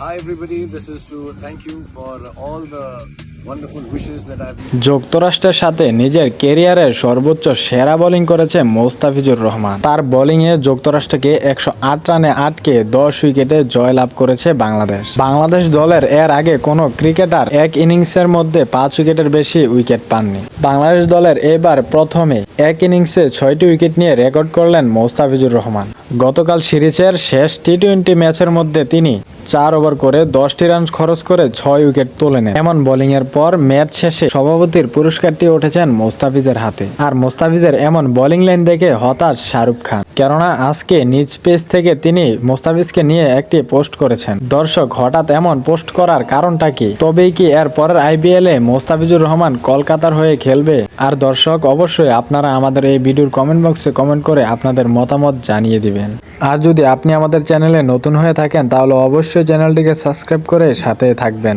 Hi everybody, this is to thank you for all the wonderful wishes that I've যুক্তরাষ্ট্রের সাথে নিজের ক্যারিয়ারের সর্বোচ্চ সেরা বোলিং করেছে মোস্তাফিজুর রহমান। তার বোলিংয়ে যুক্তরাষ্ট্রকে 108 রানে আটকে 10 উইকেটে জয়লাভ করেছে বাংলাদেশ। বাংলাদেশ দলের এর আগে কোনো ক্রিকেটার এক ইনিংসের মধ্যে 5 উইকেটের বেশি উইকেট পাননি। বাংলাদেশ দলের এবার প্রথমে এক ইনিংসে 6টি উইকেট নিয়ে রেকর্ড করলেন মোস্তাফিজুর রহমান। গতকাল সিরিজের শেষ টি-20 ম্যাচের মধ্যে তিনি 4 ওভার করে 10টি রান খরচ করে 6 উইকেট তুলে নেন। এমন বোলিংয়ের পর ম্যাচ শেষে সভাপতির পুরস্কারটি উঠেছেন মোস্তাফিজের হাতে। আর মোস্তাফিজের এমন বোলিং লাইন দেখে হতাশ শাহরুখ খান, কেননা আজকে নিজ পেজ থেকে তিনি মোস্তাফিজকে নিয়ে একটি পোস্ট করেছেন। দর্শক, হঠাৎ এমন পোস্ট করার কারণটা কি? তবেই কি এর পরের আইপিএলে মোস্তাফিজুর রহমান কলকাতার হয়ে খেলবে? আর দর্শক, অবশ্যই আপনারা আমাদের এই ভিডিওর কমেন্ট বক্সে কমেন্ট করে আপনাদের মতামত জানিয়ে দিবেন। আর যদি আপনি আমাদের চ্যানেলে নতুন হয়ে থাকেন তাহলে অবশ্যই চ্যানেলটিকে সাবস্ক্রাইব করে সাথে থাকবেন।